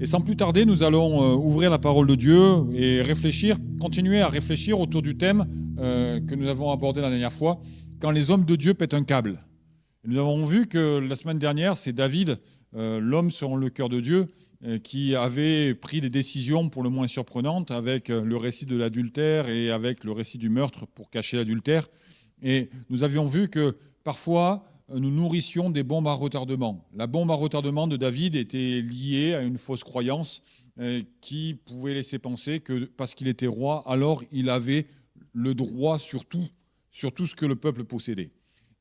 Et sans plus tarder, nous allons ouvrir la parole de Dieu et continuer à réfléchir autour du thème que nous avons abordé la dernière fois, quand les hommes de Dieu pètent un câble. Et nous avons vu que la semaine dernière, c'est David, l'homme selon le cœur de Dieu, qui avait pris des décisions pour le moins surprenantes avec le récit de l'adultère et avec le récit du meurtre pour cacher l'adultère. Et nous avions vu que parfois, nous nourrissions des bombes à retardement. La bombe à retardement de David était liée à une fausse croyance qui pouvait laisser penser que parce qu'il était roi, alors il avait le droit sur tout ce que le peuple possédait.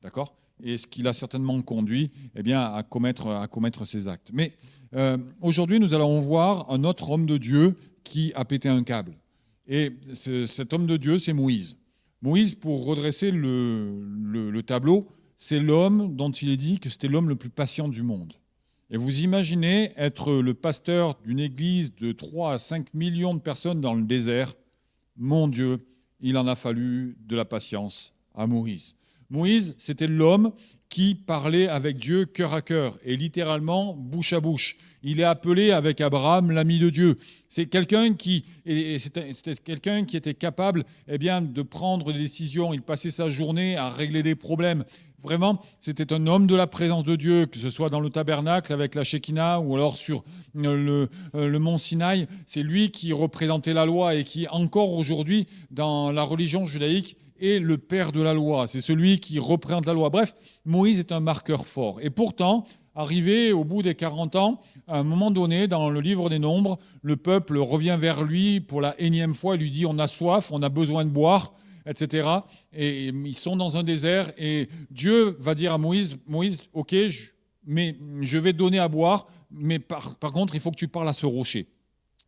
D'accord ? Et ce qui l'a certainement conduit à commettre ces actes. Mais aujourd'hui, nous allons voir un autre homme de Dieu qui a pété un câble. Et cet homme de Dieu, c'est Moïse. Moïse, pour redresser le tableau, c'est l'homme dont il est dit que c'était l'homme le plus patient du monde. Et vous imaginez être le pasteur d'une église de 3 à 5 millions de personnes dans le désert. Mon Dieu, il en a fallu de la patience à Moïse. Moïse, c'était l'homme qui parlait avec Dieu cœur à cœur et littéralement bouche à bouche. Il est appelé avec Abraham l'ami de Dieu. C'est quelqu'un qui était capable de prendre des décisions. Il passait sa journée à régler des problèmes. Vraiment, c'était un homme de la présence de Dieu, que ce soit dans le tabernacle avec la Shekinah ou alors sur le mont Sinaï. C'est lui qui représentait la loi et qui, encore aujourd'hui, dans la religion judaïque, est le père de la loi. C'est celui qui représente la loi. Bref, Moïse est un marqueur fort. Et pourtant, arrivé au bout des 40 ans, à un moment donné, dans le livre des Nombres, le peuple revient vers lui pour la énième fois et lui dit « on a soif, on a besoin de boire ». Etc. Et ils sont dans un désert et Dieu va dire à Moïse, ok, mais je vais te donner à boire, mais par contre, il faut que tu parles à ce rocher.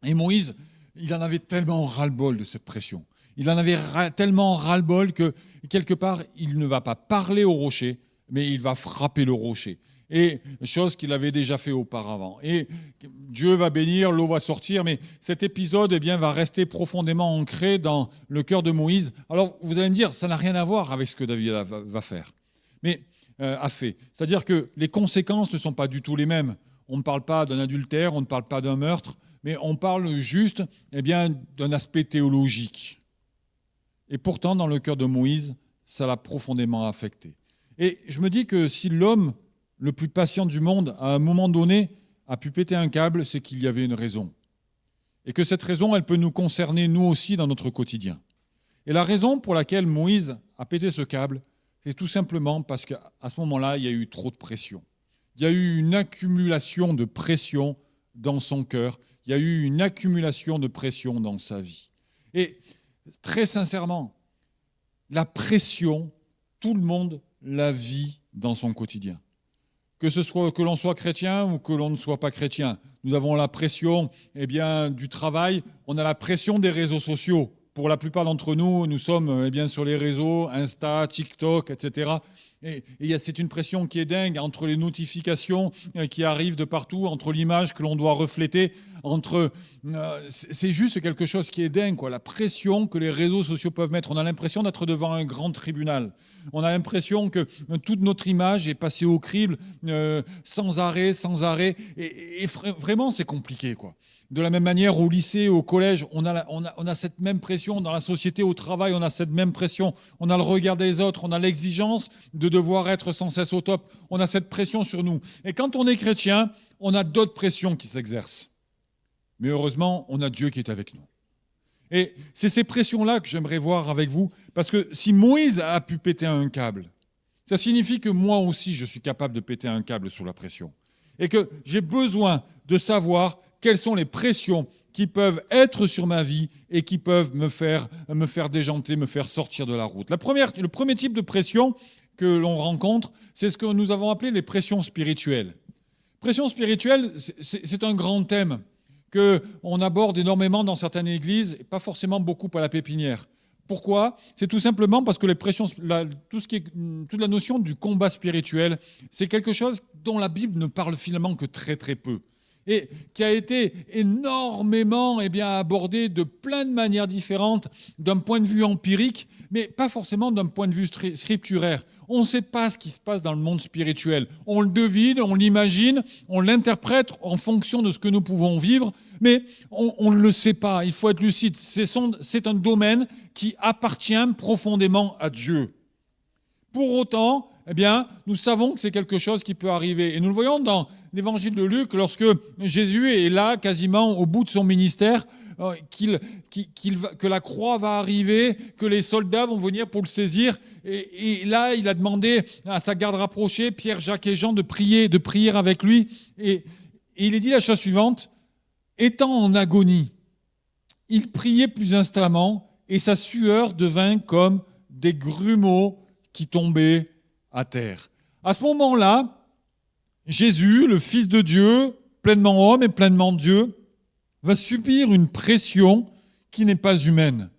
Et Moïse, il en avait tellement ras-le-bol de cette pression. Il en avait tellement ras-le-bol que, quelque part, il ne va pas parler au rocher, mais il va frapper le rocher. Et chose qu'il avait déjà fait auparavant. Et Dieu va bénir, l'eau va sortir, mais cet épisode va rester profondément ancré dans le cœur de Moïse. Alors vous allez me dire, ça n'a rien à voir avec ce que David va faire, mais a fait. C'est-à-dire que les conséquences ne sont pas du tout les mêmes. On ne parle pas d'un adultère, on ne parle pas d'un meurtre, mais on parle juste d'un aspect théologique. Et pourtant, dans le cœur de Moïse, ça l'a profondément affecté. Et je me dis que si l'homme le plus patient du monde, à un moment donné, a pu péter un câble, c'est qu'il y avait une raison. Et que cette raison, elle peut nous concerner, nous aussi, dans notre quotidien. Et la raison pour laquelle Moïse a pété ce câble, c'est tout simplement parce qu'à ce moment-là, il y a eu trop de pression. Il y a eu une accumulation de pression dans son cœur. Il y a eu une accumulation de pression dans sa vie. Et très sincèrement, la pression, tout le monde la vit dans son quotidien. Que l'on soit chrétien ou que l'on ne soit pas chrétien. Nous avons la pression du travail, on a la pression des réseaux sociaux. Pour la plupart d'entre nous, nous sommes sur les réseaux, Insta, TikTok, etc. Et c'est une pression qui est dingue entre les notifications qui arrivent de partout, entre l'image que l'on doit refléter, c'est juste quelque chose qui est dingue, quoi. La pression que les réseaux sociaux peuvent mettre. On a l'impression d'être devant un grand tribunal. On a l'impression que toute notre image est passée au crible sans arrêt. Et vraiment, c'est compliqué, quoi. De la même manière, au lycée, au collège, on a cette même pression. Dans la société, au travail, on a cette même pression. On a le regard des autres, on a l'exigence de devoir être sans cesse au top. On a cette pression sur nous. Et quand on est chrétien, on a d'autres pressions qui s'exercent. Mais heureusement, on a Dieu qui est avec nous. Et c'est ces pressions-là que j'aimerais voir avec vous. Parce que si Moïse a pu péter un câble, ça signifie que moi aussi, je suis capable de péter un câble sous la pression. Et que j'ai besoin de savoir quelles sont les pressions qui peuvent être sur ma vie et qui peuvent me faire déjanter, me faire sortir de la route. Le premier type de pression que l'on rencontre, c'est ce que nous avons appelé les pressions spirituelles. Pression spirituelle, c'est un grand thème qu'on aborde énormément dans certaines églises, et pas forcément beaucoup à la Pépinière. Pourquoi ? C'est tout simplement parce que les pressions, toute la notion du combat spirituel, c'est quelque chose dont la Bible ne parle finalement que très très peu. et qui a été énormément abordé de plein de manières différentes, d'un point de vue empirique, mais pas forcément d'un point de vue scripturaire. On ne sait pas ce qui se passe dans le monde spirituel. On le devine, on l'imagine, on l'interprète en fonction de ce que nous pouvons vivre, mais on ne le sait pas. Il faut être lucide. C'est un domaine qui appartient profondément à Dieu. Pour autant, nous savons que c'est quelque chose qui peut arriver. Et nous le voyons dans l'évangile de Luc, lorsque Jésus est là, quasiment au bout de son ministère, que la croix va arriver, que les soldats vont venir pour le saisir. Et là, il a demandé à sa garde rapprochée, Pierre, Jacques et Jean, de prier avec lui. Et il est dit la chose suivante, étant en agonie, il priait plus instamment et sa sueur devint comme des grumeaux qui tombaient à terre. À ce moment-là, Jésus, le Fils de Dieu, pleinement homme et pleinement Dieu, va subir une pression qui n'est pas humaine.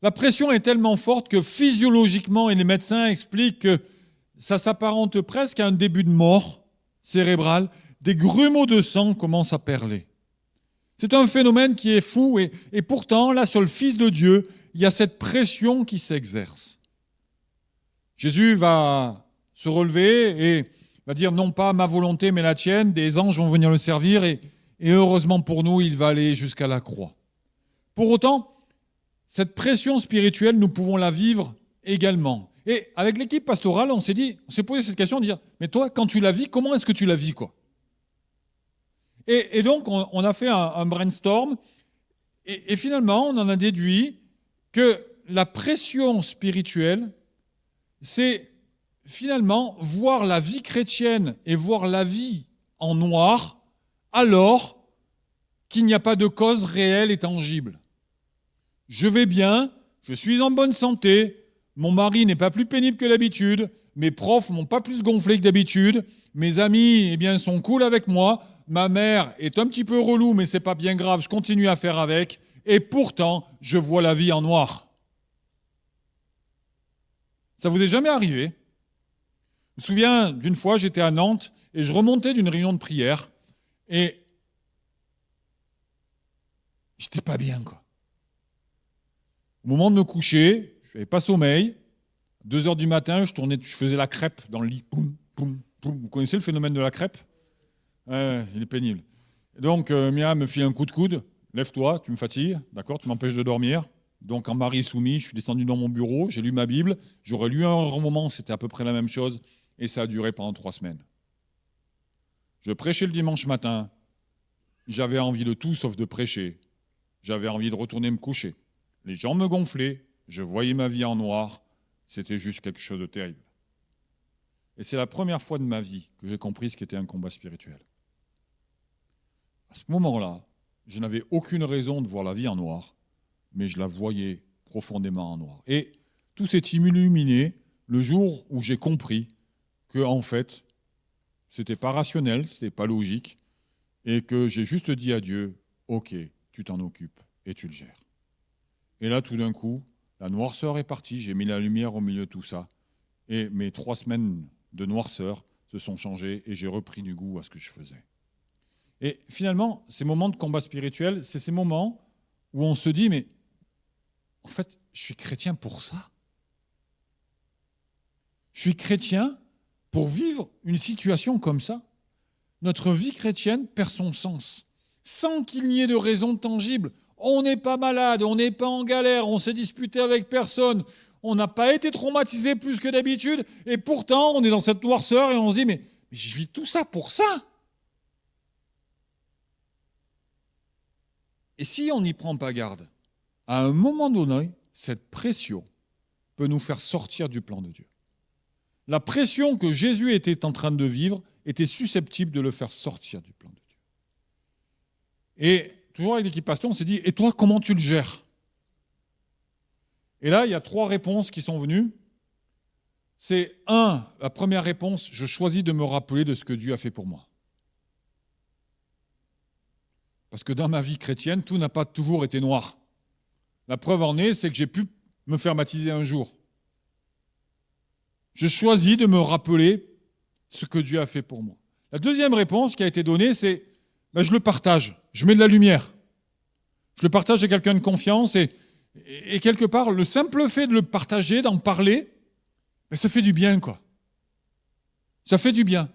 La pression est tellement forte que physiologiquement, et les médecins expliquent que ça s'apparente presque à un début de mort cérébrale, des grumeaux de sang commencent à perler. C'est un phénomène qui est fou et pourtant, là, sur le Fils de Dieu, il y a cette pression qui s'exerce. Jésus va se relever et va dire non pas ma volonté mais la tienne, des anges vont venir le servir et heureusement pour nous, il va aller jusqu'à la croix. Pour autant, cette pression spirituelle, nous pouvons la vivre également. Et avec l'équipe pastorale, on s'est posé cette question de dire mais toi, quand tu la vis, comment est-ce que tu la vis quoi ? Et donc, on a fait un brainstorm et finalement, on en a déduit que la pression spirituelle, c'est finalement voir la vie chrétienne et voir la vie en noir alors qu'il n'y a pas de cause réelle et tangible. Je vais bien, je suis en bonne santé, mon mari n'est pas plus pénible que d'habitude, mes profs m'ont pas plus gonflé que d'habitude, mes amis sont cool avec moi, ma mère est un petit peu relou mais c'est pas bien grave, je continue à faire avec, et pourtant je vois la vie en noir. Ça vous est jamais arrivé ? Je me souviens d'une fois, j'étais à Nantes et je remontais d'une réunion de prière et j'étais pas bien, quoi. Au moment de me coucher, je n'avais pas sommeil. 2h du matin, je faisais la crêpe dans le lit. Poum, poum, poum. Vous connaissez le phénomène de la crêpe ? Il est pénible. Et donc, Mia me file un coup de coude. Lève-toi, tu me fatigues, d'accord ? Tu m'empêches de dormir. Donc, en mari soumis, je suis descendu dans mon bureau, j'ai lu ma Bible. J'aurais lu un roman, c'était à peu près la même chose. Et ça a duré pendant 3 semaines. Je prêchais le dimanche matin. J'avais envie de tout sauf de prêcher. J'avais envie de retourner me coucher. Les gens me gonflaient. Je voyais ma vie en noir. C'était juste quelque chose de terrible. Et c'est la première fois de ma vie que j'ai compris ce qu'était un combat spirituel. À ce moment-là, je n'avais aucune raison de voir la vie en noir, mais je la voyais profondément en noir. Et tout s'est illuminé le jour où j'ai compris que, en fait, c'était pas rationnel, c'était pas logique, et que j'ai juste dit à Dieu, ok, tu t'en occupes et tu le gères. Et là, tout d'un coup, la noirceur est partie, j'ai mis la lumière au milieu de tout ça, et mes 3 semaines de noirceur se sont changées et j'ai repris du goût à ce que je faisais. Et finalement, ces moments de combat spirituel, c'est ces moments où on se dit, mais en fait, je suis chrétien pour ça. Je suis chrétien pour vivre une situation comme ça. Notre vie chrétienne perd son sens, sans qu'il n'y ait de raison tangible. On n'est pas malade, on n'est pas en galère, on s'est disputé avec personne, on n'a pas été traumatisé plus que d'habitude, et pourtant on est dans cette noirceur et on se dit, mais je vis tout ça pour ça. Et si on n'y prend pas garde, à un moment donné, cette pression peut nous faire sortir du plan de Dieu. La pression que Jésus était en train de vivre était susceptible de le faire sortir du plan de Dieu. Et toujours avec l'équipe pasteur, on s'est dit, et toi, comment tu le gères ? Et là, il y a 3 réponses qui sont venues. C'est 1, la première réponse, je choisis de me rappeler de ce que Dieu a fait pour moi. Parce que dans ma vie chrétienne, tout n'a pas toujours été noir. La preuve en est, c'est que j'ai pu me faire baptiser un jour. Je choisis de me rappeler ce que Dieu a fait pour moi. La deuxième réponse qui a été donnée, c'est ben, je le partage, je mets de la lumière. Je le partage à quelqu'un de confiance et quelque part, le simple fait de le partager, d'en parler, ben, ça fait du bien, quoi. Ça fait du bien.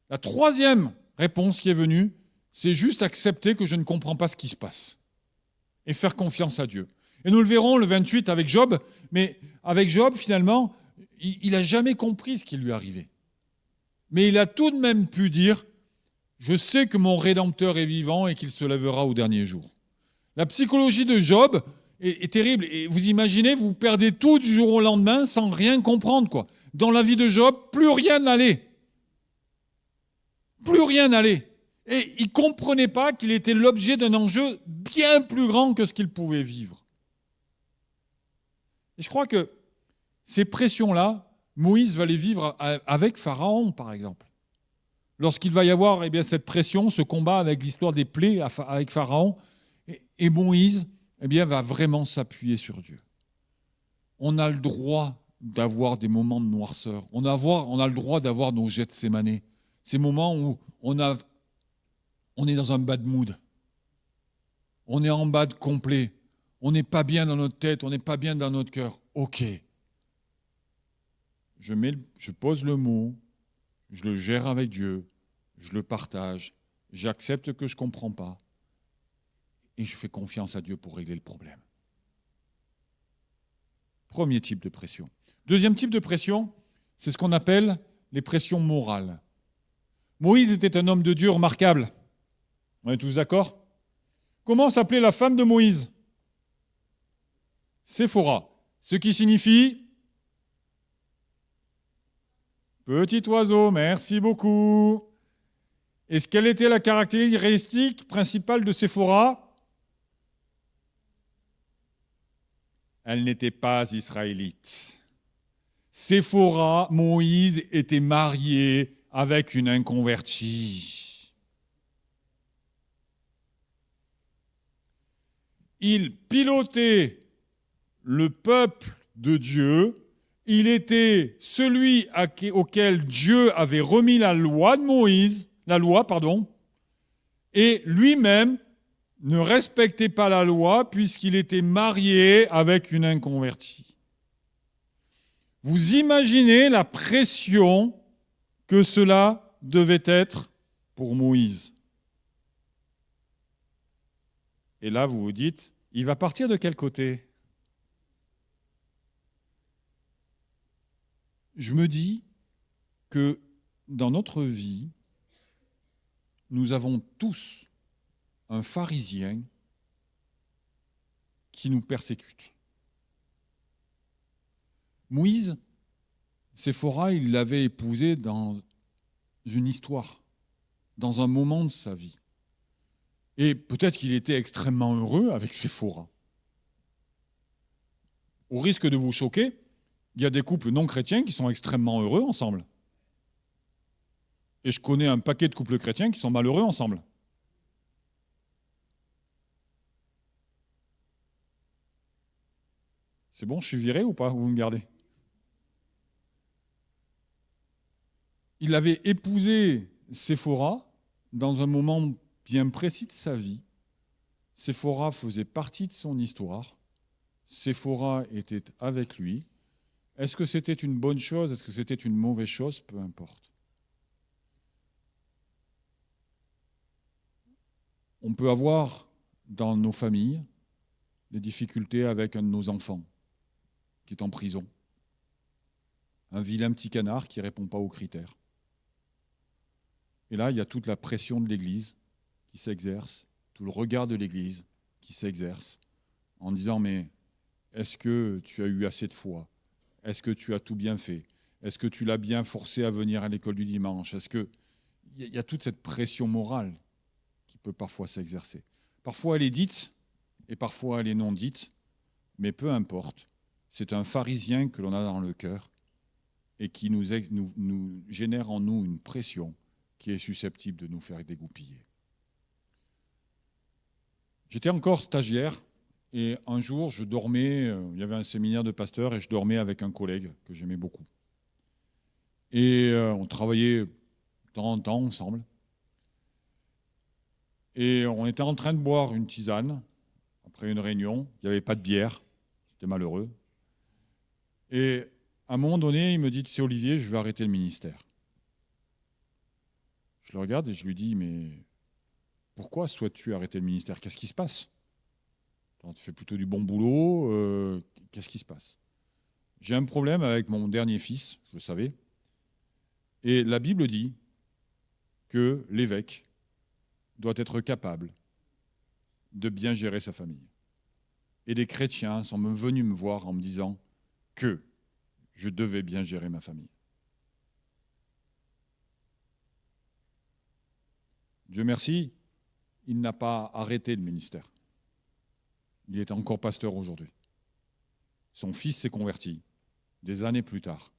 La troisième réponse qui est venue, c'est juste accepter que je ne comprends pas ce qui se passe et faire confiance à Dieu. Et nous le verrons le 28 avec Job, mais avec Job, finalement, il n'a jamais compris ce qui lui arrivait. Mais il a tout de même pu dire, je sais que mon Rédempteur est vivant et qu'il se lèvera au dernier jour. La psychologie de Job est terrible. Et vous imaginez, vous perdez tout du jour au lendemain sans rien comprendre, quoi. Dans la vie de Job, plus rien n'allait. Plus rien n'allait. Et il ne comprenait pas qu'il était l'objet d'un enjeu bien plus grand que ce qu'il pouvait vivre. Et je crois que ces pressions-là, Moïse va les vivre avec Pharaon, par exemple. Lorsqu'il va y avoir cette pression, ce combat avec l'histoire des plaies avec Pharaon, et Moïse va vraiment s'appuyer sur Dieu. On a le droit d'avoir des moments de noirceur. On a le droit d'avoir nos Gethsémanés. Ces moments où on est dans un bad mood. On est en bad complet. On n'est pas bien dans notre tête, on n'est pas bien dans notre cœur. Ok. Je pose le mot, je le gère avec Dieu, je le partage, j'accepte que je ne comprends pas et je fais confiance à Dieu pour régler le problème. Premier type de pression. Deuxième type de pression, c'est ce qu'on appelle les pressions morales. Moïse était un homme de Dieu remarquable. On est tous d'accord ? Comment s'appelait la femme de Moïse ? Séphora, ce qui signifie petit oiseau, merci beaucoup. Et quelle était la caractéristique principale de Séphora ? Elle n'était pas israélite. Séphora, Moïse était marié avec une inconvertie. Il pilotait le peuple de Dieu. Il était celui auquel Dieu avait remis la loi, et lui-même ne respectait pas la loi puisqu'il était marié avec une inconvertie. Vous imaginez la pression que cela devait être pour Moïse. Et là, vous vous dites, il va partir de quel côté ? Je me dis que dans notre vie, nous avons tous un pharisien qui nous persécute. Moïse, Séphora, il l'avait épousée dans une histoire, dans un moment de sa vie. Et peut-être qu'il était extrêmement heureux avec Séphora. Au risque de vous choquer, il y a des couples non chrétiens qui sont extrêmement heureux ensemble. Et je connais un paquet de couples chrétiens qui sont malheureux ensemble. C'est bon, je suis viré ou pas? Vous me gardez? Il avait épousé Séphora dans un moment bien précis de sa vie. Séphora faisait partie de son histoire. Séphora était avec lui. Est-ce que c'était une bonne chose? Est-ce que c'était une mauvaise chose? Peu importe. On peut avoir dans nos familles des difficultés avec un de nos enfants qui est en prison. Un vilain petit canard qui ne répond pas aux critères. Et là, il y a toute la pression de l'Église qui s'exerce, tout le regard de l'Église qui s'exerce en disant « mais est-ce que tu as eu assez de foi? Est-ce que tu as tout bien fait? Est-ce que tu l'as bien forcé à venir à l'école du dimanche? » Est-ce que il y a toute cette pression morale qui peut parfois s'exercer. Parfois elle est dite et parfois elle est non dite, mais peu importe. C'est un pharisien que l'on a dans le cœur et qui nous génère en nous une pression qui est susceptible de nous faire dégoupiller. J'étais encore stagiaire et un jour je dormais, il y avait un séminaire de pasteurs et je dormais avec un collègue que j'aimais beaucoup. Et on travaillait de temps en temps ensemble. Et on était en train de boire une tisane après une réunion. Il n'y avait pas de bière. C'était malheureux. Et à un moment donné, il me dit, tu sais Olivier, je vais arrêter le ministère. Je le regarde et je lui dis, mais pourquoi souhaites-tu arrêter le ministère? Qu'est-ce qui se passe? Tu fais plutôt du bon boulot, qu'est-ce qui se passe? J'ai un problème avec mon dernier fils, je le savais. Et la Bible dit que l'évêque doit être capable de bien gérer sa famille. Et des chrétiens sont venus me voir en me disant que je devais bien gérer ma famille. Dieu merci, il n'a pas arrêté le ministère. Il est encore pasteur aujourd'hui. Son fils s'est converti des années plus tard.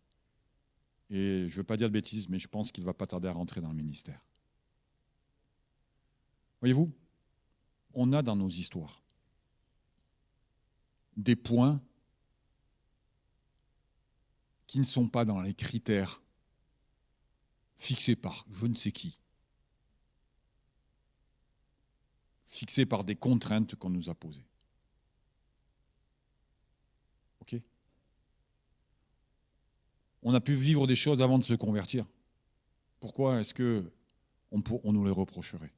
Et je ne veux pas dire de bêtises, mais je pense qu'il ne va pas tarder à rentrer dans le ministère. Voyez-vous, on a dans nos histoires des points qui ne sont pas dans les critères fixés par je ne sais qui, fixés par des contraintes qu'on nous a posées. Ok ? On a pu vivre des choses avant de se convertir. Pourquoi est-ce qu'on nous les reprocherait?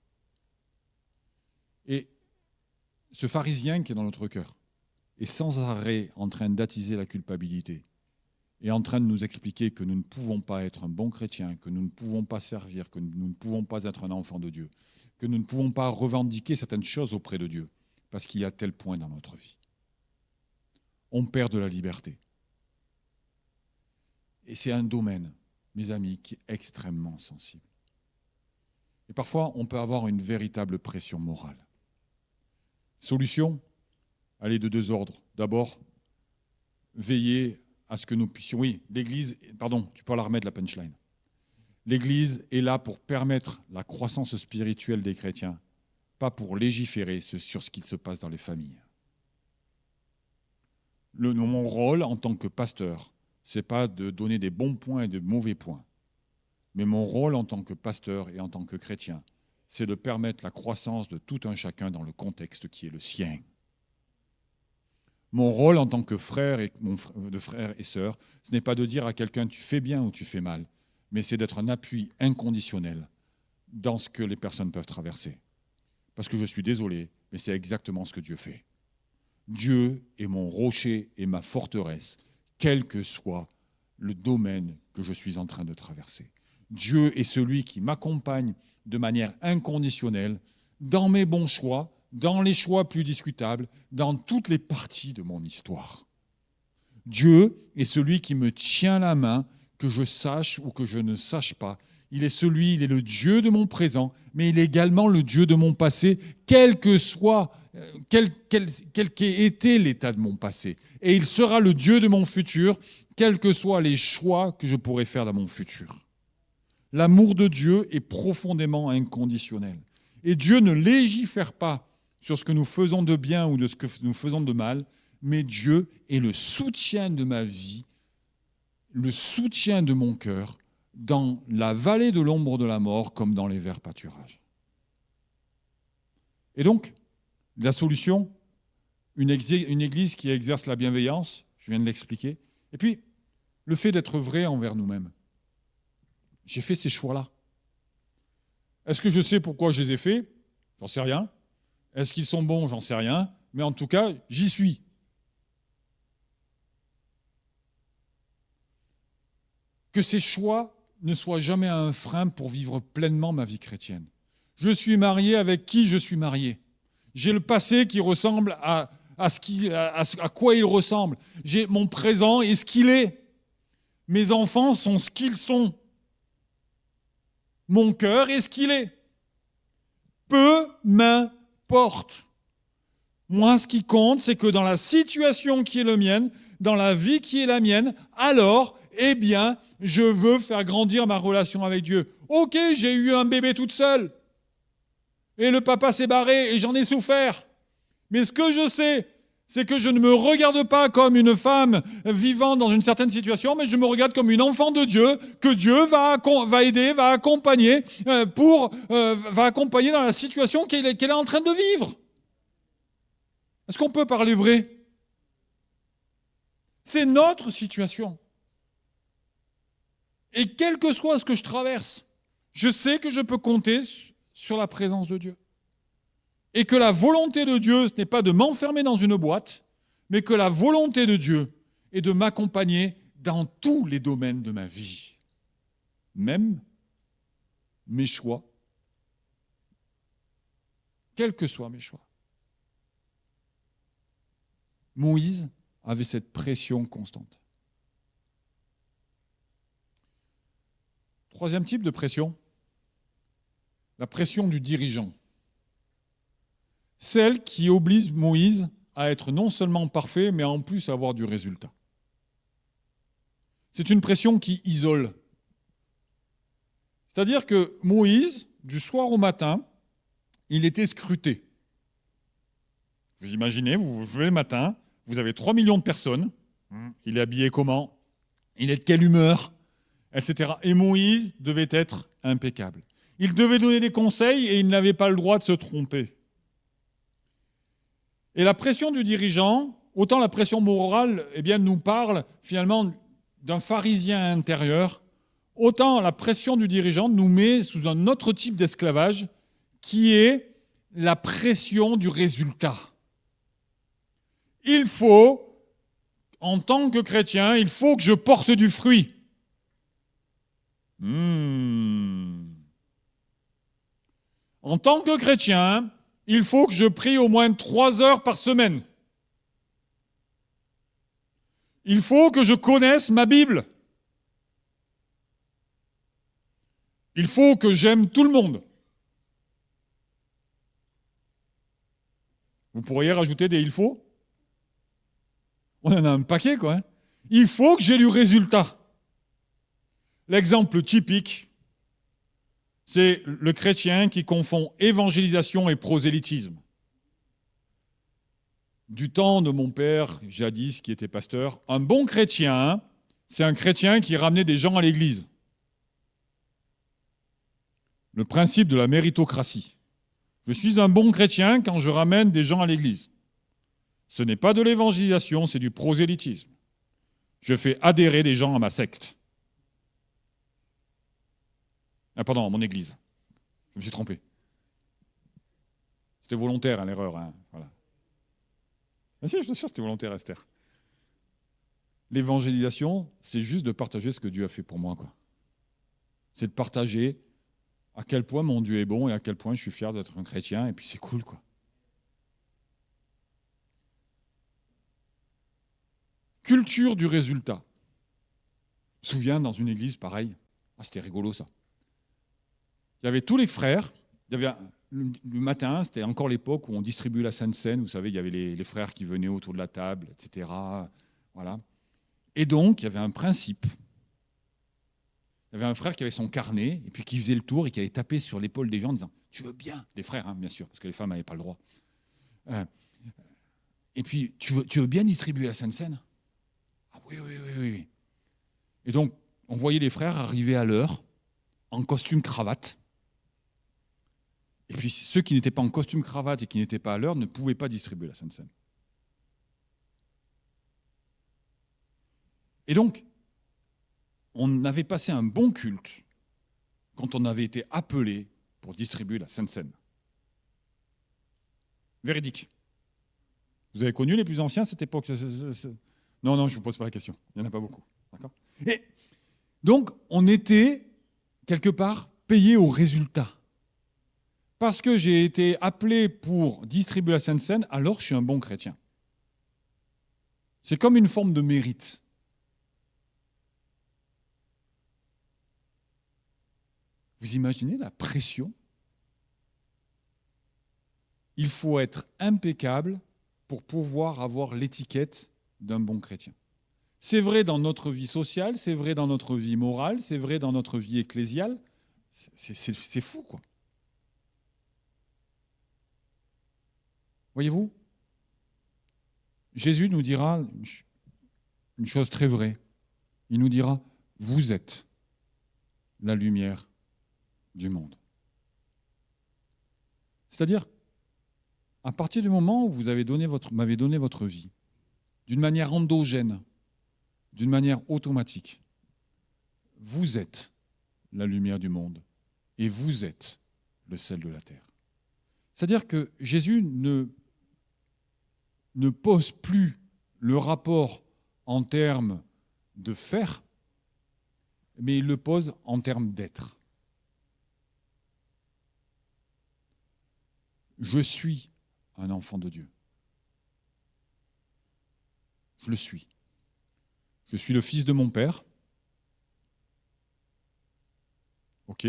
Et ce pharisien qui est dans notre cœur est sans arrêt en train d'attiser la culpabilité et en train de nous expliquer que nous ne pouvons pas être un bon chrétien, que nous ne pouvons pas servir, que nous ne pouvons pas être un enfant de Dieu, que nous ne pouvons pas revendiquer certaines choses auprès de Dieu, parce qu'il y a tel point dans notre vie. On perd de la liberté. Et c'est un domaine, mes amis, qui est extrêmement sensible. Et parfois, on peut avoir une véritable pression morale. Solution, aller de deux ordres. D'abord, veiller à ce que nous puissions... Oui, l'Église... Pardon, tu peux la remettre, la punchline. L'Église est là pour permettre la croissance spirituelle des chrétiens, pas pour légiférer sur ce qu'il se passe dans les familles. Mon rôle en tant que pasteur, ce n'est pas de donner des bons points et de mauvais points. Mais mon rôle en tant que pasteur et en tant que chrétien, c'est de permettre la croissance de tout un chacun dans le contexte qui est le sien. Mon rôle en tant que frère et sœur, ce n'est pas de dire à quelqu'un tu fais bien ou tu fais mal, mais c'est d'être un appui inconditionnel dans ce que les personnes peuvent traverser. Parce que je suis désolé, mais c'est exactement ce que Dieu fait. Dieu est mon rocher et ma forteresse, quel que soit le domaine que je suis en train de traverser. Dieu est celui qui m'accompagne de manière inconditionnelle dans mes bons choix, dans les choix plus discutables, dans toutes les parties de mon histoire. Dieu est celui qui me tient la main, que je sache ou que je ne sache pas. Il est le Dieu de mon présent, mais il est également le Dieu de mon passé, quel qu'ait été l'état de mon passé. Et il sera le Dieu de mon futur, quels que soient les choix que je pourrai faire dans mon futur. L'amour de Dieu est profondément inconditionnel. Et Dieu ne légifère pas sur ce que nous faisons de bien ou de ce que nous faisons de mal, mais Dieu est le soutien de ma vie, le soutien de mon cœur, dans la vallée de l'ombre de la mort comme dans les verts pâturages. Et donc, la solution, une église qui exerce la bienveillance, je viens de l'expliquer, et puis le fait d'être vrai envers nous-mêmes. J'ai fait ces choix-là. Est-ce que je sais pourquoi je les ai faits? J'en sais rien. Est-ce qu'ils sont bons? J'en sais rien. Mais en tout cas, j'y suis. Que ces choix ne soient jamais un frein pour vivre pleinement ma vie chrétienne. Je suis marié avec qui je suis marié. J'ai le passé qui ressemble à quoi il ressemble. J'ai mon présent et ce qu'il est. Mes enfants sont ce qu'ils sont. Mon cœur est ce qu'il est. Peu m'importe. Moi, ce qui compte, c'est que dans la situation qui est la mienne, dans la vie qui est la mienne, alors, eh bien, je veux faire grandir ma relation avec Dieu. Ok, j'ai eu un bébé toute seule. Et le papa s'est barré et j'en ai souffert. Mais ce que je sais, C'est que je ne me regarde pas comme une femme vivant dans une certaine situation, mais je me regarde comme une enfant de Dieu, que Dieu va aider, va accompagner, va accompagner dans la situation qu'elle est en train de vivre. Est-ce qu'on peut parler vrai? C'est notre situation. Et quel que soit ce que je traverse, je sais que je peux compter sur la présence de Dieu. Et que la volonté de Dieu, ce n'est pas de m'enfermer dans une boîte, mais que la volonté de Dieu est de m'accompagner dans tous les domaines de ma vie. Même mes choix, quels que soient mes choix. Moïse avait cette pression constante. Troisième type de pression, la pression du dirigeant. Celle qui oblige Moïse à être non seulement parfait, mais en plus à avoir du résultat. C'est une pression qui isole. C'est-à-dire que Moïse, du soir au matin, il était scruté. Vous imaginez, vous vous levez le matin, vous avez 3 millions de personnes, il est habillé comment? Il est de quelle humeur? Etc. Et Moïse devait être impeccable. Il devait donner des conseils et il n'avait pas le droit de se tromper. Et la pression du dirigeant, autant la pression morale nous parle finalement d'un pharisien intérieur, autant la pression du dirigeant nous met sous un autre type d'esclavage qui est la pression du résultat. Il faut, en tant que chrétien, il faut que je porte du fruit. En tant que chrétien, il faut que je prie au moins 3 heures par semaine. Il faut que je connaisse ma Bible. Il faut que j'aime tout le monde. Vous pourriez rajouter des « il faut ». On en a un paquet, quoi. Il faut que j'ai du résultat. L'exemple typique, c'est le chrétien qui confond évangélisation et prosélytisme. Du temps de mon père, jadis, qui était pasteur, un bon chrétien, c'est un chrétien qui ramenait des gens à l'église. Le principe de la méritocratie. Je suis un bon chrétien quand je ramène des gens à l'église. Ce n'est pas de l'évangélisation, c'est du prosélytisme. Je fais adhérer des gens à ma secte. Ah pardon, à mon église. Je me suis trompé. C'était volontaire, hein, l'erreur. Hein, voilà. Ah si, je suis sûr que c'était volontaire, Esther. L'évangélisation, c'est juste de partager ce que Dieu a fait pour moi, quoi. C'est de partager à quel point mon Dieu est bon et à quel point je suis fier d'être un chrétien, et puis c'est cool, quoi. Culture du résultat. Je me souviens, dans une église, pareil. Ah, c'était rigolo, ça. Il y avait tous les frères. Il y avait le matin, c'était encore l'époque où on distribuait la Sainte Seine. Vous savez, il y avait les frères qui venaient autour de la table, etc. Voilà. Et donc, il y avait un principe. Il y avait un frère qui avait son carnet, et puis qui faisait le tour et qui allait taper sur l'épaule des gens en disant « Tu veux bien ?» Des frères, hein, bien sûr, parce que les femmes n'avaient pas le droit. Et puis, tu veux bien distribuer la Sainte Seine? Ah oui, oui, oui, oui. Et donc, on voyait les frères arriver à l'heure, en costume cravate. Et puis, ceux qui n'étaient pas en costume cravate et qui n'étaient pas à l'heure ne pouvaient pas distribuer la Sainte Seine. Et donc, on avait passé un bon culte quand on avait été appelé pour distribuer la Sainte Seine. Véridique. Vous avez connu les plus anciens à cette époque? Non, je ne vous pose pas la question. Il n'y en a pas beaucoup. D'accord? Et donc, on était, quelque part, payé au résultat. Parce que j'ai été appelé pour distribuer la Sainte Seine, alors je suis un bon chrétien. C'est comme une forme de mérite. Vous imaginez la pression? Il faut être impeccable pour pouvoir avoir l'étiquette d'un bon chrétien. C'est vrai dans notre vie sociale, c'est vrai dans notre vie morale, c'est vrai dans notre vie ecclésiale. C'est fou, quoi. Voyez-vous? Jésus nous dira une chose très vraie. Il nous dira, vous êtes la lumière du monde. C'est-à-dire, à partir du moment où vous m'avez donné votre vie, d'une manière endogène, d'une manière automatique, vous êtes la lumière du monde et vous êtes le sel de la terre. C'est-à-dire que Jésus ne pose plus le rapport en termes de faire, mais il le pose en termes d'être. Je suis un enfant de Dieu. Je le suis. Je suis le fils de mon père. OK ?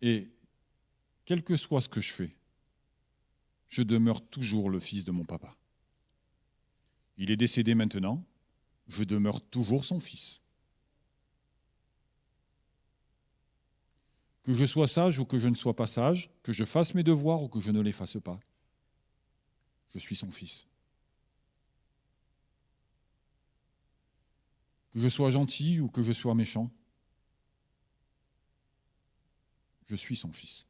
Et quel que soit ce que je fais, je demeure toujours le fils de mon papa. Il est décédé maintenant, je demeure toujours son fils. Que je sois sage ou que je ne sois pas sage, que je fasse mes devoirs ou que je ne les fasse pas, je suis son fils. Que je sois gentil ou que je sois méchant, je suis son fils.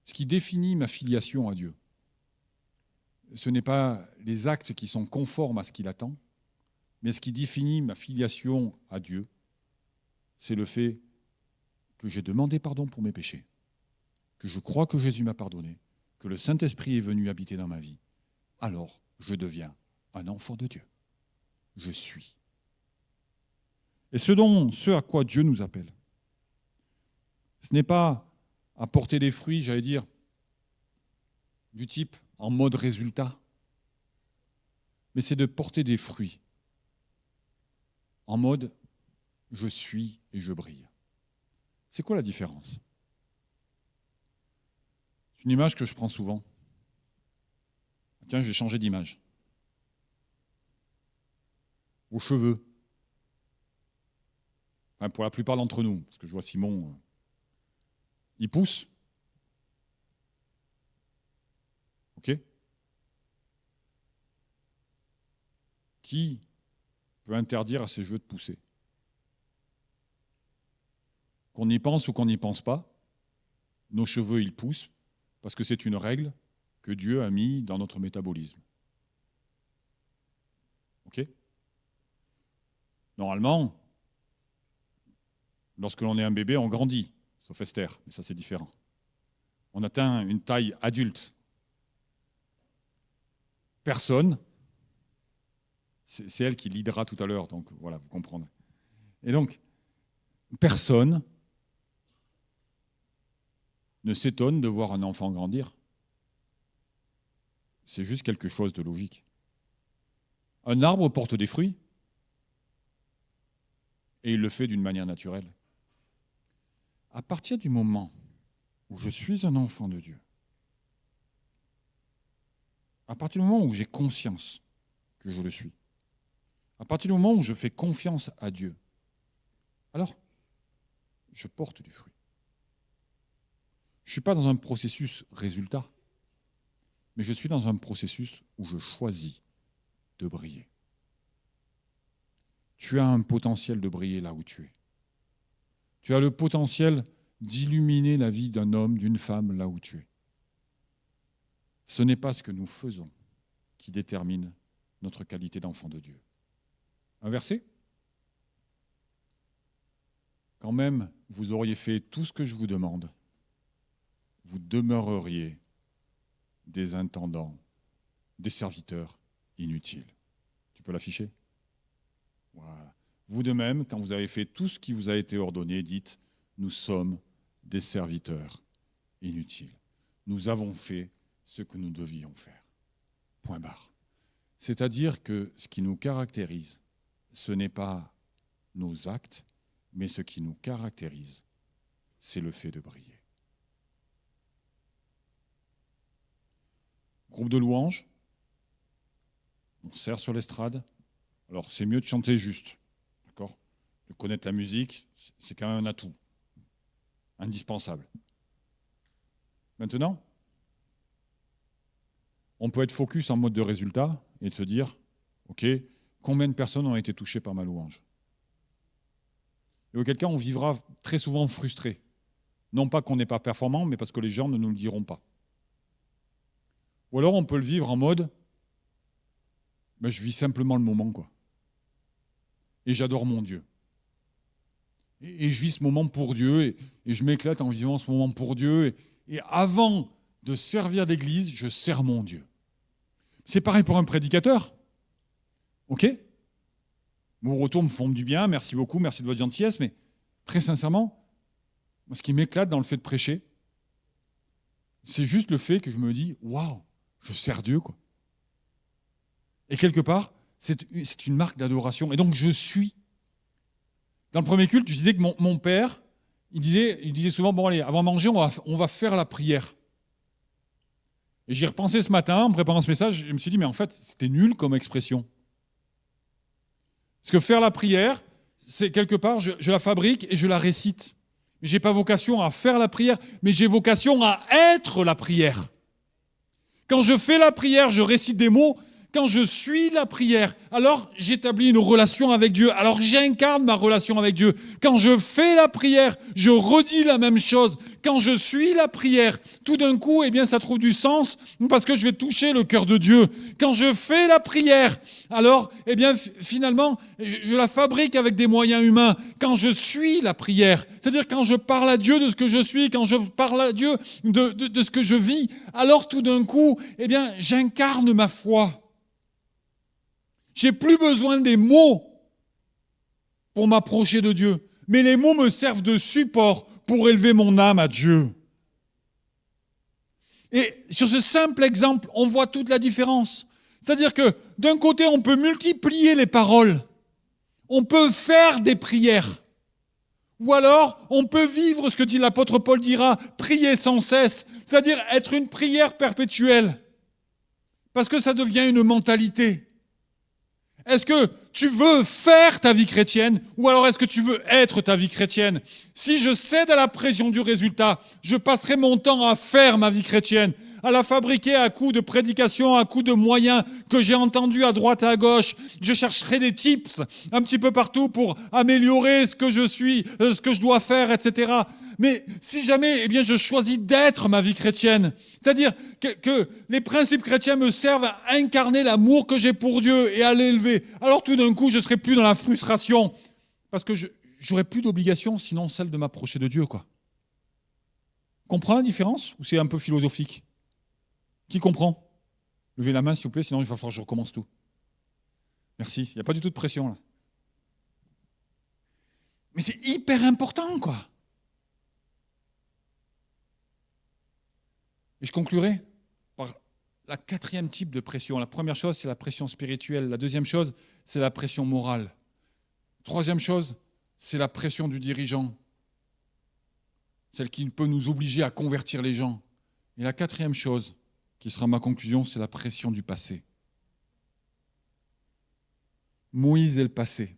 Ce qui définit ma filiation à Dieu, ce n'est pas les actes qui sont conformes à ce qu'il attend, mais ce qui définit ma filiation à Dieu, c'est le fait que j'ai demandé pardon pour mes péchés, que je crois que Jésus m'a pardonné, que le Saint-Esprit est venu habiter dans ma vie. Alors, je deviens un enfant de Dieu. Je suis. Et ce à quoi Dieu nous appelle, ce n'est pas à porter des fruits, j'allais dire, du type en mode résultat, mais c'est de porter des fruits en mode je suis et je brille. C'est quoi la différence? C'est une image que je prends souvent. Tiens, je vais changer d'image. Vos cheveux. Enfin, pour la plupart d'entre nous, parce que je vois Simon, ils poussent. OK? Qui peut interdire à ses cheveux de pousser? Qu'on y pense ou qu'on n'y pense pas, nos cheveux, ils poussent, parce que c'est une règle que Dieu a mis dans notre métabolisme. OK? Normalement, lorsque l'on est un bébé, on grandit, sauf Esther, mais ça c'est différent. On atteint une taille adulte. Personne, c'est elle qui lidera tout à l'heure, donc voilà, vous comprenez. Et donc, personne ne s'étonne de voir un enfant grandir. C'est juste quelque chose de logique. Un arbre porte des fruits, et il le fait d'une manière naturelle. À partir du moment où je suis un enfant de Dieu, à partir du moment où j'ai conscience que je le suis, à partir du moment où je fais confiance à Dieu, alors je porte du fruit. Je ne suis pas dans un processus résultat, mais je suis dans un processus où je choisis de briller. Tu as un potentiel de briller là où tu es. Tu as le potentiel d'illuminer la vie d'un homme, d'une femme là où tu es. Ce n'est pas ce que nous faisons qui détermine notre qualité d'enfant de Dieu. Un verset ? Quand même, vous auriez fait tout ce que je vous demande, vous demeureriez des intendants, des serviteurs inutiles. Tu peux l'afficher ? Voilà. Vous de même, quand vous avez fait tout ce qui vous a été ordonné, dites, nous sommes des serviteurs inutiles. Nous avons fait ce que nous devions faire. Point barre. C'est-à-dire que ce qui nous caractérise, ce n'est pas nos actes, mais ce qui nous caractérise, c'est le fait de briller. Groupe de louanges, on sert sur l'estrade. Alors c'est mieux de chanter juste, d'accord ? De connaître la musique, c'est quand même un atout, indispensable. Maintenant, on peut être focus en mode de résultat et se dire, ok, combien de personnes ont été touchées par ma louange? Et auquel cas, on vivra très souvent frustré. Non pas qu'on n'est pas performant, mais parce que les gens ne nous le diront pas. Ou alors on peut le vivre en mode, ben, je vis simplement le moment, quoi. Et j'adore mon Dieu. Et je vis ce moment pour Dieu, et je m'éclate en vivant ce moment pour Dieu. Et avant de servir l'Église, je sers mon Dieu. C'est pareil pour un prédicateur. Ok? Vos retours me font du bien, merci beaucoup, merci de votre gentillesse, mais très sincèrement, moi, ce qui m'éclate dans le fait de prêcher, c'est juste le fait que je me dis, waouh, je sers Dieu, quoi. Et quelque part, c'est une marque d'adoration. Et donc, je suis. Dans le premier culte, je disais que mon père, il disait souvent, bon allez, avant de manger, on va faire la prière. Et j'y ai repensé ce matin, en préparant ce message, je me suis dit, mais en fait, c'était nul comme expression. Parce que faire la prière, c'est quelque part, je la fabrique et je la récite. Je n'ai pas vocation à faire la prière, mais j'ai vocation à être la prière. Quand je fais la prière, je récite des mots. Quand je suis la prière, alors j'établis une relation avec Dieu. Alors j'incarne ma relation avec Dieu. Quand je fais la prière, je redis la même chose. Quand je suis la prière, tout d'un coup, eh bien, ça trouve du sens parce que je vais toucher le cœur de Dieu. Quand je fais la prière, alors, eh bien, finalement, je la fabrique avec des moyens humains. Quand je suis la prière, c'est-à-dire quand je parle à Dieu de ce que je suis, quand je parle à Dieu de ce que je vis, alors tout d'un coup, eh bien, j'incarne ma foi. J'ai plus besoin des mots pour m'approcher de Dieu, mais les mots me servent de support pour élever mon âme à Dieu. Et sur ce simple exemple, on voit toute la différence. C'est-à-dire que d'un côté, on peut multiplier les paroles, on peut faire des prières, ou alors on peut vivre ce que dit l'apôtre Paul dira, prier sans cesse, c'est-à-dire être une prière perpétuelle, parce que ça devient une mentalité. Est-ce que tu veux faire ta vie chrétienne ou alors est-ce que tu veux être ta vie chrétienne? Si je cède à la pression du résultat, je passerai mon temps à faire ma vie chrétienne, à la fabriquer à coups de prédication, à coups de moyens que j'ai entendus à droite et à gauche. Je chercherai des tips un petit peu partout pour améliorer ce que je suis, ce que je dois faire, etc. Mais si jamais, eh bien, je choisis d'être ma vie chrétienne, c'est-à-dire que les principes chrétiens me servent à incarner l'amour que j'ai pour Dieu et à l'élever, alors tout d'un coup, je ne serai plus dans la frustration parce que je n'aurai plus d'obligation sinon celle de m'approcher de Dieu, quoi. Comprends la différence ou c'est un peu philosophique? Qui comprend? Levez la main, s'il vous plaît, sinon il va falloir que je recommence tout. Merci, il n'y a pas du tout de pression, là. Mais c'est hyper important, quoi. Et je conclurai par la 4e type de pression. La première chose, c'est la pression spirituelle. La deuxième chose, c'est la pression morale. Troisième chose, c'est la pression du dirigeant. Celle qui peut nous obliger à convertir les gens. Et la 4e chose, qui sera ma conclusion, c'est la pression du passé. Moïse et le passé.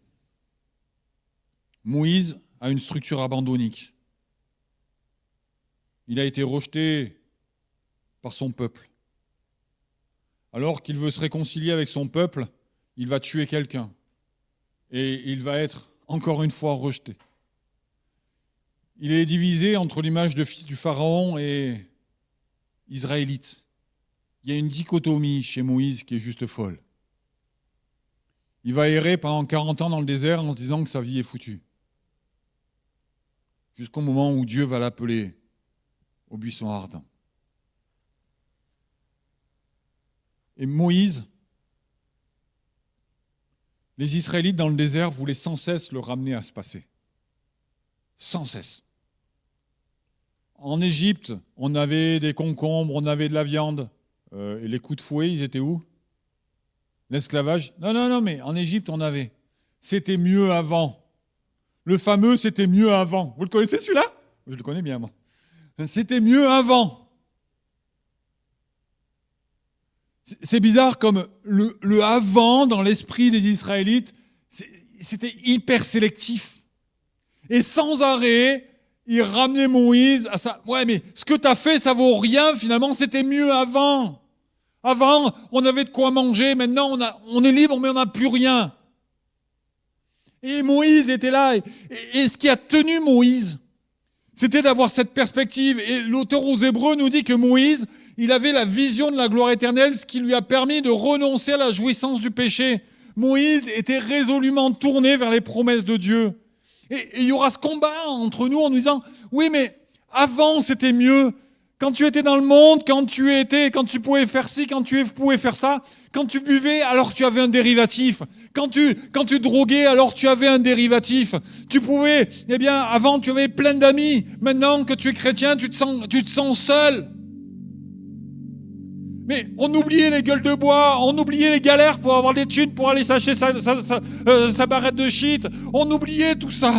Moïse a une structure abandonnique. Il a été rejeté par son peuple. Alors qu'il veut se réconcilier avec son peuple, il va tuer quelqu'un. Et il va être encore une fois rejeté. Il est divisé entre l'image de fils du Pharaon et israélite. Il y a une dichotomie chez Moïse qui est juste folle. Il va errer pendant 40 ans dans le désert en se disant que sa vie est foutue. Jusqu'au moment où Dieu va l'appeler au buisson ardent. Et Moïse, les Israélites dans le désert voulaient sans cesse le ramener à se passer. Sans cesse. En Égypte, on avait des concombres, on avait de la viande. Et les coups de fouet, ils étaient où? L'esclavage? Non, mais en Égypte, on avait. C'était mieux avant. Le fameux « c'était mieux avant ». Vous le connaissez celui-là? Je le connais bien, moi. C'était mieux avant. C'est bizarre comme le avant dans l'esprit des Israélites, c'était hyper sélectif. Et sans arrêt, ils ramenaient Moïse à ça. Ouais, mais ce que tu as fait, ça vaut rien, finalement, c'était mieux avant. Avant, on avait de quoi manger, maintenant on est libre, mais on n'a plus rien. Et Moïse était là, et ce qui a tenu Moïse, c'était d'avoir cette perspective. Et l'auteur aux Hébreux nous dit que Moïse, il avait la vision de la gloire éternelle, ce qui lui a permis de renoncer à la jouissance du péché. Moïse était résolument tourné vers les promesses de Dieu. Et il y aura ce combat entre nous en nous disant, oui, mais avant c'était mieux. Quand tu étais dans le monde, quand tu pouvais faire ci, quand tu pouvais faire ça, quand tu buvais, alors tu avais un dérivatif. Quand tu droguais, alors tu avais un dérivatif. Tu pouvais, avant tu avais plein d'amis. Maintenant que tu es chrétien, tu te sens seul. Mais on oubliait les gueules de bois, on oubliait les galères pour avoir des thunes, pour aller s'acheter sa barrette de shit. On oubliait tout ça.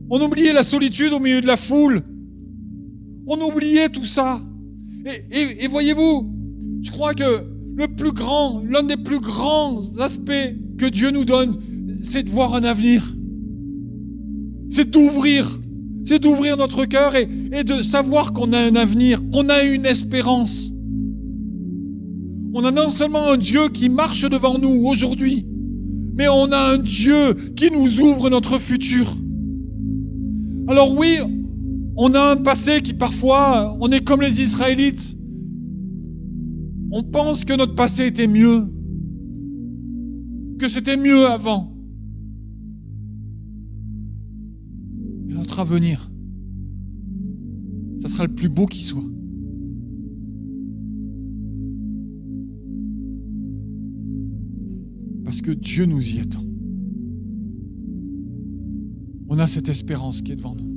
On oubliait la solitude au milieu de la foule. On oubliait tout ça. Et voyez-vous, je crois que l'un des plus grands aspects que Dieu nous donne, c'est de voir un avenir. C'est d'ouvrir notre cœur et de savoir qu'on a un avenir. On a une espérance. On a non seulement un Dieu qui marche devant nous aujourd'hui, mais on a un Dieu qui nous ouvre notre futur. Alors oui, on a un passé qui parfois, on est comme les Israélites. On pense que notre passé était mieux, que c'était mieux avant. Mais notre avenir, ça sera le plus beau qui soit. Parce que Dieu nous y attend. On a cette espérance qui est devant nous.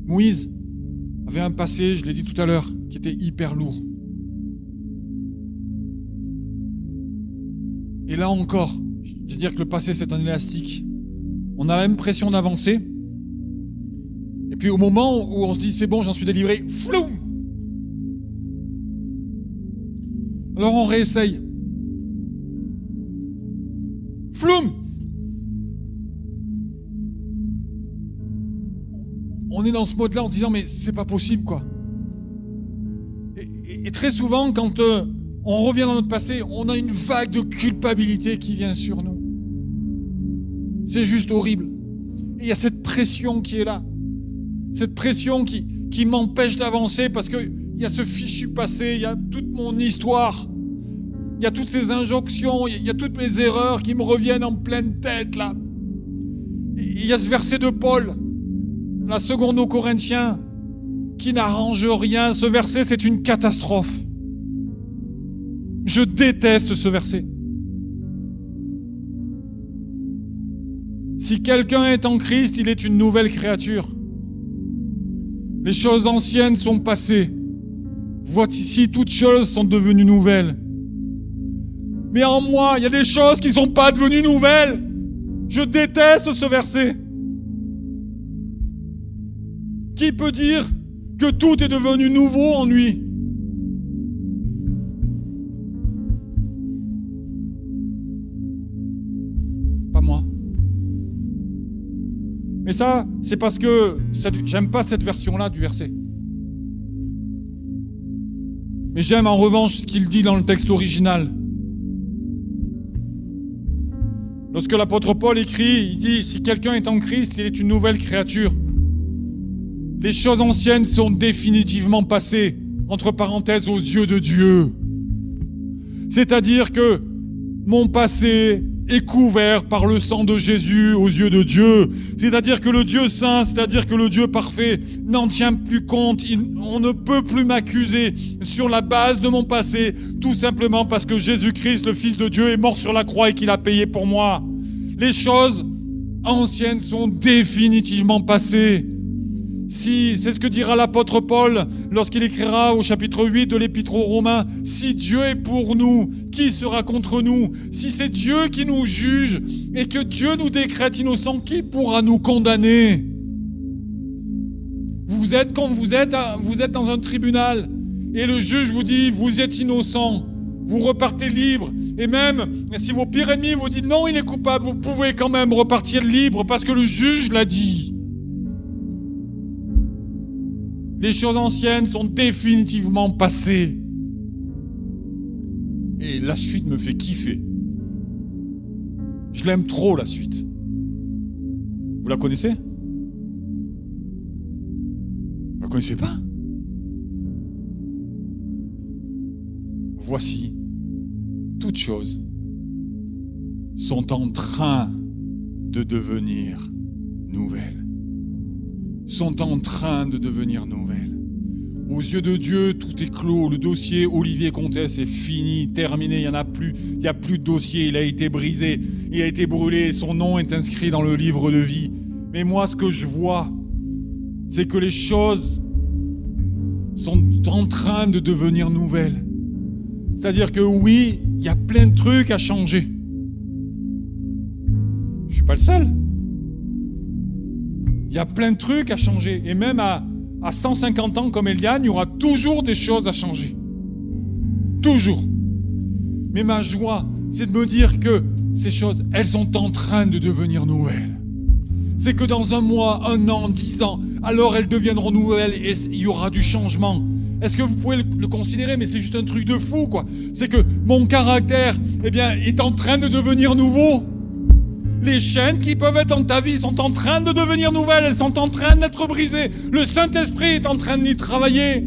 Moïse avait un passé, je l'ai dit tout à l'heure, qui était hyper lourd. Et là encore, je veux dire que le passé c'est un élastique. On a l'impression d'avancer. Et puis au moment où on se dit c'est bon, j'en suis délivré, floum! Alors on réessaye. Floum! On est dans ce mode-là en disant mais c'est pas possible quoi. Et très souvent quand on revient dans notre passé, on a une vague de culpabilité qui vient sur nous. C'est juste horrible. Et il y a cette pression qui est là. Cette pression qui m'empêche d'avancer parce qu'il y a ce fichu passé, il y a toute mon histoire, il y a toutes ces injonctions, il y a toutes mes erreurs qui me reviennent en pleine tête là. Il y a ce verset de Paul, la seconde aux Corinthiens, qui n'arrange rien. Ce verset, c'est une catastrophe. Je déteste ce verset. Si quelqu'un est en Christ, il est une nouvelle créature. Les choses anciennes sont passées. Voici, toutes choses sont devenues nouvelles. Mais en moi, il y a des choses qui ne sont pas devenues nouvelles. Je déteste ce verset. Qui peut dire que tout est devenu nouveau en lui? Pas moi. Mais ça, c'est parce que j'aime pas cette version-là du verset. Mais j'aime en revanche ce qu'il dit dans le texte original. Lorsque l'apôtre Paul écrit, il dit « Si quelqu'un est en Christ, il est une nouvelle créature. Les choses anciennes sont définitivement passées, entre parenthèses, aux yeux de Dieu. » C'est-à-dire que mon passé est couvert par le sang de Jésus aux yeux de Dieu. C'est-à-dire que le Dieu saint, c'est-à-dire que le Dieu parfait n'en tient plus compte. On ne peut plus m'accuser sur la base de mon passé, tout simplement parce que Jésus-Christ, le Fils de Dieu, est mort sur la croix et qu'il a payé pour moi. Les choses anciennes sont définitivement passées. Si, c'est ce que dira l'apôtre Paul lorsqu'il écrira au chapitre 8 de l'Épître aux Romains, « Si Dieu est pour nous, qui sera contre nous? Si c'est Dieu qui nous juge et que Dieu nous décrète innocents, qui pourra nous condamner ?» Vous êtes dans un tribunal et le juge vous dit « Vous êtes innocent ». Vous repartez libre. Et même si vos pires ennemis vous disent « Non, il est coupable », vous pouvez quand même repartir libre parce que le juge l'a dit. Les choses anciennes sont définitivement passées. Et la suite me fait kiffer. Je l'aime trop, la suite. Vous la connaissez ? Vous la connaissez pas ? Voici, toutes choses sont en train de devenir nouvelles. Sont en train de devenir nouvelles. Aux yeux de Dieu, tout est clos. Le dossier Olivier Comtesse est fini, terminé. Il n'y en a plus. Il n'y a plus de dossier. Il a été brisé. Il a été brûlé. Son nom est inscrit dans le livre de vie. Mais moi, ce que je vois, c'est que les choses sont en train de devenir nouvelles. C'est-à-dire que oui, il y a plein de trucs à changer. Je ne suis pas le seul. Il y a plein de trucs à changer. Et même à 150 ans comme Eliane, il y aura toujours des choses à changer. Toujours. Mais ma joie, c'est de me dire que ces choses, elles sont en train de devenir nouvelles. C'est que dans 1 mois, 1 an, 10 ans, alors elles deviendront nouvelles et il y aura du changement. Est-ce que vous pouvez le considérer? Mais c'est juste un truc de fou, quoi. C'est que mon caractère, est en train de devenir nouveau. Les chaînes qui peuvent être dans ta vie sont en train de devenir nouvelles, elles sont en train d'être brisées. Le Saint-Esprit est en train d'y travailler.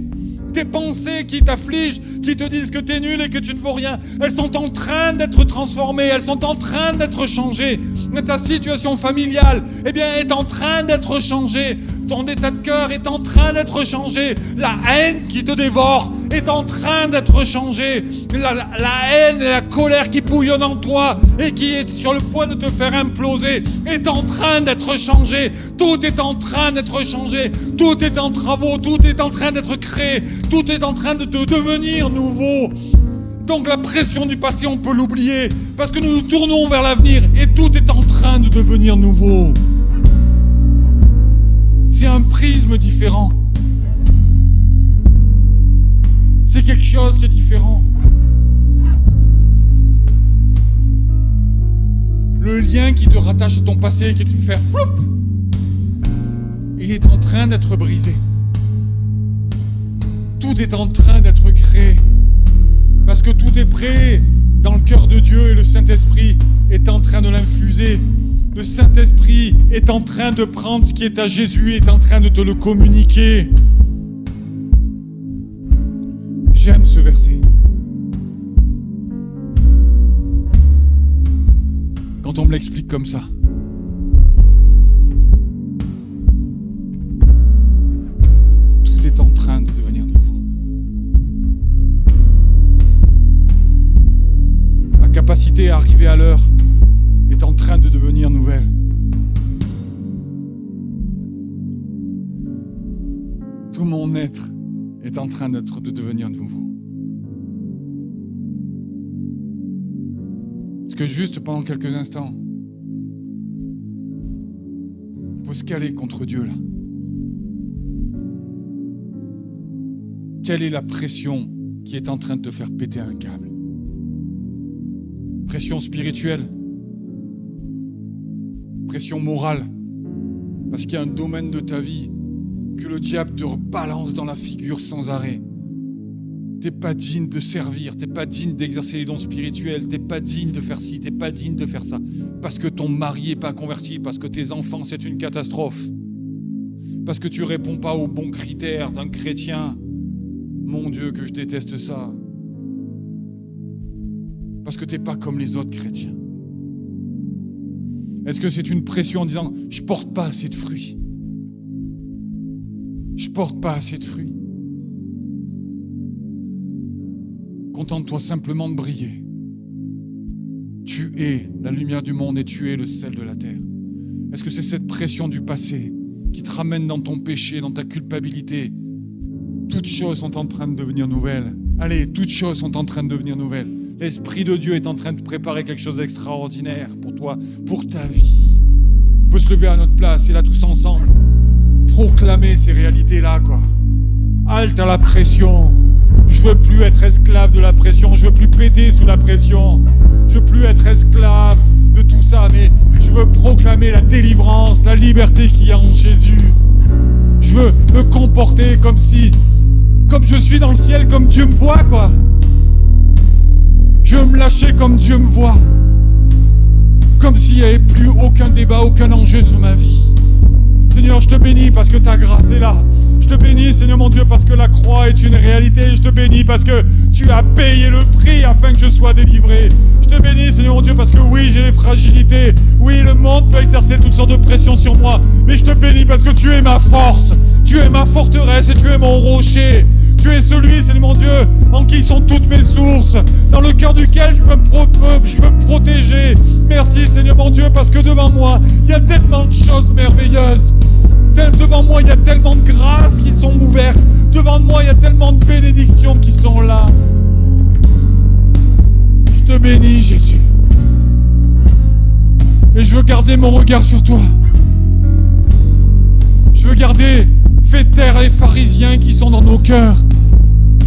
Tes pensées qui t'affligent, qui te disent que t'es nul et que tu ne vaux rien, elles sont en train d'être transformées, elles sont en train d'être changées. Ta situation familiale, est en train d'être changée. Ton état de cœur est en train d'être changé. La haine qui te dévore est en train d'être changée. La haine et la colère qui bouillonnent en toi et qui est sur le point de te faire imploser est en train d'être changée. Tout est en train d'être changé. Tout est en travaux. Tout est en train d'être créé. Tout est en train de devenir nouveau. Donc la pression du passé, on peut l'oublier parce que nous nous tournons vers l'avenir et tout est en train de devenir nouveau. C'est un prisme différent. C'est quelque chose qui est différent. Le lien qui te rattache à ton passé, qui te fait faire floup, il est en train d'être brisé. Tout est en train d'être créé. Parce que tout est prêt dans le cœur de Dieu et le Saint-Esprit est en train de l'infuser. Le Saint-Esprit est en train de prendre ce qui est à Jésus et est en train de te le communiquer. J'aime ce verset. Quand on me l'explique comme ça. Tout est en train de devenir nouveau. Ma capacité à arriver à l'heure est en train de devenir nouvelle. Tout mon être est en train de devenir nouveau. Est-ce que juste pendant quelques instants, on peut se caler contre Dieu là? Quelle est la pression qui est en train de te faire péter un câble? Pression spirituelle? Pression morale, parce qu'il y a un domaine de ta vie que le diable te rebalance dans la figure sans arrêt. T'es pas digne de servir, t'es pas digne d'exercer les dons spirituels, t'es pas digne de faire ci, t'es pas digne de faire ça, parce que ton mari est pas converti, parce que tes enfants c'est une catastrophe, parce que tu réponds pas aux bons critères d'un chrétien. Mon Dieu, que je déteste ça. Parce que t'es pas comme les autres chrétiens. Est-ce que c'est une pression en disant « Je porte pas assez de fruits. Je porte pas assez de fruits. » Contente-toi simplement de briller. Tu es la lumière du monde et tu es le sel de la terre. Est-ce que c'est cette pression du passé qui te ramène dans ton péché, dans ta culpabilité? Toutes choses sont en train de devenir nouvelles. Allez, toutes choses sont en train de devenir nouvelles. L'Esprit de Dieu est en train de préparer quelque chose d'extraordinaire pour toi, pour ta vie. On peut se lever à notre place et là tous ensemble, proclamer ces réalités-là, quoi. Halte à la pression. Je veux plus être esclave de la pression. Je veux plus péter sous la pression. Je veux plus être esclave de tout ça, mais je veux proclamer la délivrance, la liberté qu'il y a en Jésus. Je Je veux me comporter comme je suis dans le ciel, comme Dieu me voit, quoi. Je veux me lâcher comme Dieu me voit. Comme s'il n'y avait plus aucun débat, aucun enjeu sur ma vie. Seigneur, je te bénis parce que ta grâce est là. Je te bénis, Seigneur mon Dieu, parce que la croix est une réalité. Je te bénis parce que tu as payé le prix afin que je sois délivré. Je te bénis, Seigneur mon Dieu, parce que oui, j'ai les fragilités. Oui, le monde peut exercer toutes sortes de pressions sur moi. Mais je te bénis parce que tu es ma force. Tu es ma forteresse et tu es mon rocher. Tu es celui, Seigneur mon Dieu, en qui sont toutes mes sources, dans le cœur duquel je peux me protéger. Merci, Seigneur mon Dieu, parce que devant moi, il y a tellement de choses merveilleuses. Devant moi, il y a tellement de grâces qui sont ouvertes. Devant moi, il y a tellement de bénédictions qui sont là. Je te bénis, Jésus. Et je veux garder mon regard sur toi. Je veux fais taire les pharisiens qui sont dans nos cœurs.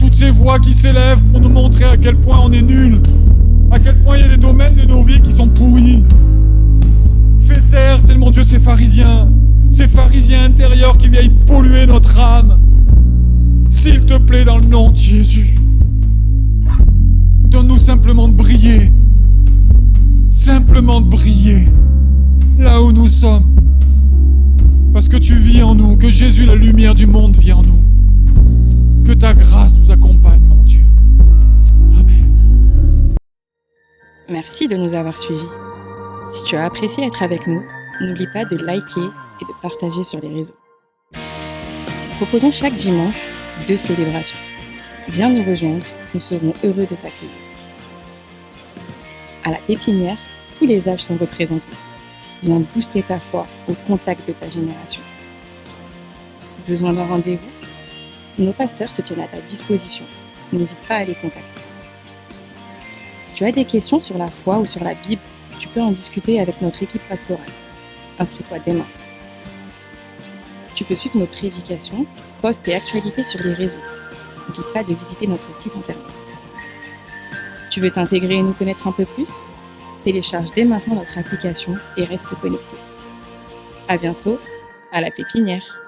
Toutes ces voix qui s'élèvent pour nous montrer à quel point on est nul. À quel point il y a des domaines de nos vies qui sont pourris. Fais taire, Seigneur mon Dieu, ces pharisiens intérieurs qui viennent polluer notre âme. S'il te plaît, dans le nom de Jésus, donne-nous simplement de briller. Simplement de briller là où nous sommes. Parce que tu vis en nous, que Jésus, la lumière du monde, vit en nous. Que ta grâce nous accompagne, mon Dieu. Amen. Merci de nous avoir suivis. Si tu as apprécié être avec nous, n'oublie pas de liker et de partager sur les réseaux. Proposons chaque dimanche 2 célébrations. Viens nous rejoindre, nous serons heureux de t'accueillir. À la pépinière, tous les âges sont représentés. Viens booster ta foi au contact de ta génération. Besoin d'un rendez-vous? Nos pasteurs se tiennent à ta disposition. N'hésite pas à les contacter. Si tu as des questions sur la foi ou sur la Bible, tu peux en discuter avec notre équipe pastorale. Inscris-toi dès maintenant. Tu peux suivre nos prédications, posts et actualités sur les réseaux. N'oublie pas de visiter notre site internet. Tu veux t'intégrer et nous connaître un peu plus? Télécharge dès maintenant notre application et reste connecté. À bientôt, à la pépinière.